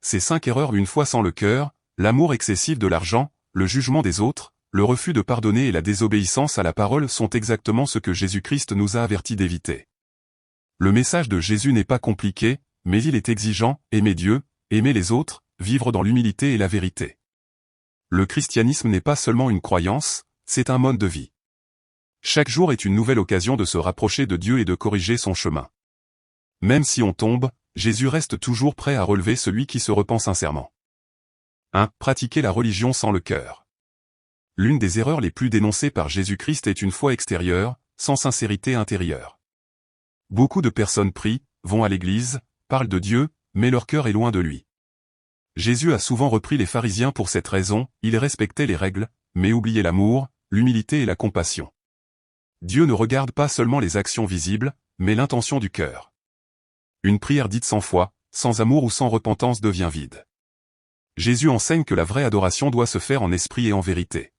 Ces 5 erreurs une foi sans le cœur, l'amour excessif de l'argent, le jugement des autres, le refus de pardonner et la désobéissance à la parole sont exactement ce que Jésus-Christ nous a avertis d'éviter. Le message de Jésus n'est pas compliqué, mais il est exigeant: aimer Dieu, aimer les autres, vivre dans l'humilité et la vérité. Le christianisme n'est pas seulement une croyance, c'est un mode de vie. Chaque jour est une nouvelle occasion de se rapprocher de Dieu et de corriger son chemin. Même si on tombe, Jésus reste toujours prêt à relever celui qui se repent sincèrement. 1. Pratiquer la religion sans le cœur. L'une des erreurs les plus dénoncées par Jésus-Christ est une foi extérieure, sans sincérité intérieure. Beaucoup de personnes prient, vont à l'église, parlent de Dieu, mais leur cœur est loin de lui. Jésus a souvent repris les pharisiens pour cette raison: ils respectaient les règles, mais oubliaient l'amour, l'humilité et la compassion. Dieu ne regarde pas seulement les actions visibles, mais l'intention du cœur. Une prière dite sans foi, sans amour ou sans repentance devient vide. Jésus enseigne que la vraie adoration doit se faire en esprit et en vérité.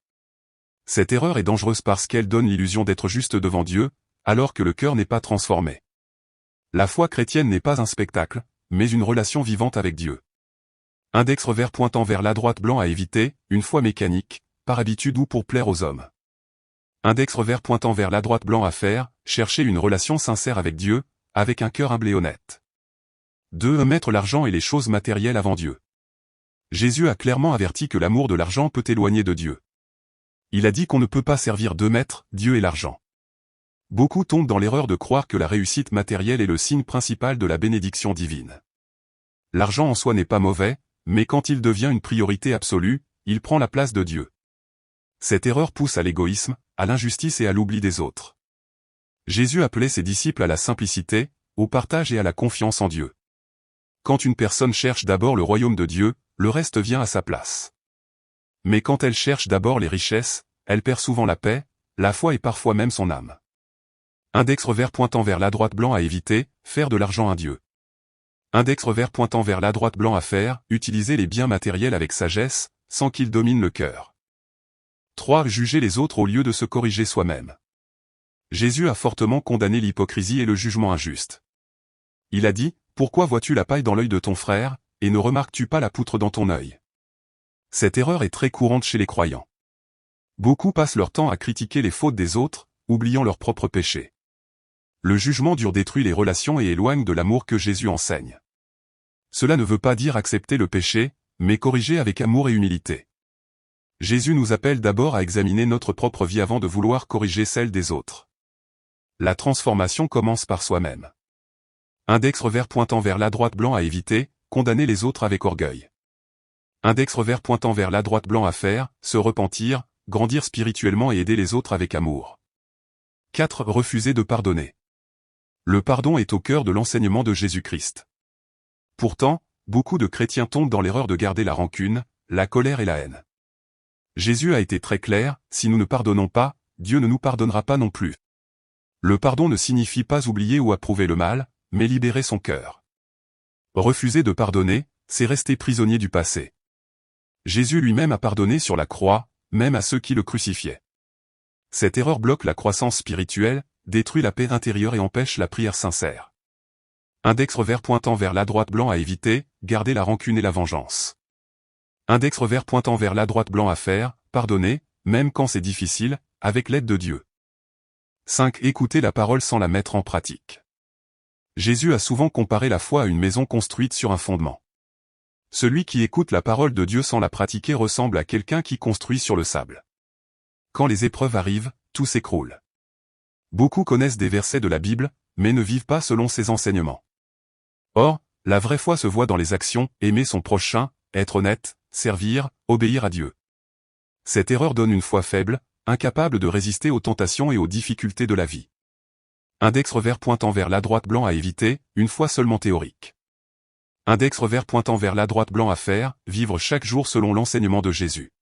Cette erreur est dangereuse parce qu'elle donne l'illusion d'être juste devant Dieu, alors que le cœur n'est pas transformé. La foi chrétienne n'est pas un spectacle, mais une relation vivante avec Dieu. Index revers pointant vers la droite blanc à éviter: une foi mécanique, par habitude ou pour plaire aux hommes. Index revers pointant vers la droite blanc à faire: chercher une relation sincère avec Dieu, avec un cœur humble et honnête. 2. Mettre l'argent et les choses matérielles avant Dieu. Jésus a clairement averti que l'amour de l'argent peut éloigner de Dieu. Il a dit qu'on ne peut pas servir deux maîtres, Dieu et l'argent. Beaucoup tombent dans l'erreur de croire que la réussite matérielle est le signe principal de la bénédiction divine. L'argent en soi n'est pas mauvais, mais quand il devient une priorité absolue, il prend la place de Dieu. Cette erreur pousse à l'égoïsme, à l'injustice et à l'oubli des autres. Jésus appelait ses disciples à la simplicité, au partage et à la confiance en Dieu. Quand une personne cherche d'abord le royaume de Dieu, le reste vient à sa place. Mais quand elle cherche d'abord les richesses, elle perd souvent la paix, la foi et parfois même son âme. Index revers pointant vers la droite blanc à éviter: faire de l'argent un dieu. Index revers pointant vers la droite blanc à faire: utiliser les biens matériels avec sagesse, sans qu'ils dominent le cœur. 3. Juger les autres au lieu de se corriger soi-même. Jésus a fortement condamné l'hypocrisie et le jugement injuste. Il a dit: pourquoi vois-tu la paille dans l'œil de ton frère, et ne remarques-tu pas la poutre dans ton œil? Cette erreur est très courante chez les croyants. Beaucoup passent leur temps à critiquer les fautes des autres, oubliant leurs propres péchés. Le jugement dur détruit les relations et éloigne de l'amour que Jésus enseigne. Cela ne veut pas dire accepter le péché, mais corriger avec amour et humilité. Jésus nous appelle d'abord à examiner notre propre vie avant de vouloir corriger celle des autres. La transformation commence par soi-même. Index revers pointant vers la droite blanc à éviter: condamner les autres avec orgueil. Index revers pointant vers la droite blanc à faire: se repentir, grandir spirituellement et aider les autres avec amour. 4. Refuser de pardonner. Le pardon est au cœur de l'enseignement de Jésus-Christ. Pourtant, beaucoup de chrétiens tombent dans l'erreur de garder la rancune, la colère et la haine. Jésus a été très clair: si nous ne pardonnons pas, Dieu ne nous pardonnera pas non plus. Le pardon ne signifie pas oublier ou approuver le mal, mais libérer son cœur. Refuser de pardonner, c'est rester prisonnier du passé. Jésus lui-même a pardonné sur la croix, même à ceux qui le crucifiaient. Cette erreur bloque la croissance spirituelle, détruit la paix intérieure et empêche la prière sincère. Index revers pointant vers la droite blanc à éviter: garder la rancune et la vengeance. Index revers pointant vers la droite blanc à faire: pardonner, même quand c'est difficile, avec l'aide de Dieu. 5. Écouter la parole sans la mettre en pratique. Jésus a souvent comparé la foi à une maison construite sur un fondement. Celui qui écoute la parole de Dieu sans la pratiquer ressemble à quelqu'un qui construit sur le sable. Quand les épreuves arrivent, tout s'écroule. Beaucoup connaissent des versets de la Bible, mais ne vivent pas selon ses enseignements. Or, la vraie foi se voit dans les actions: aimer son prochain, être honnête, servir, obéir à Dieu. Cette erreur donne une foi faible, incapable de résister aux tentations et aux difficultés de la vie. Index revers pointant vers la droite blanc à éviter: une foi seulement théorique. Index revers pointant vers la droite blanc à faire: vivre chaque jour selon l'enseignement de Jésus.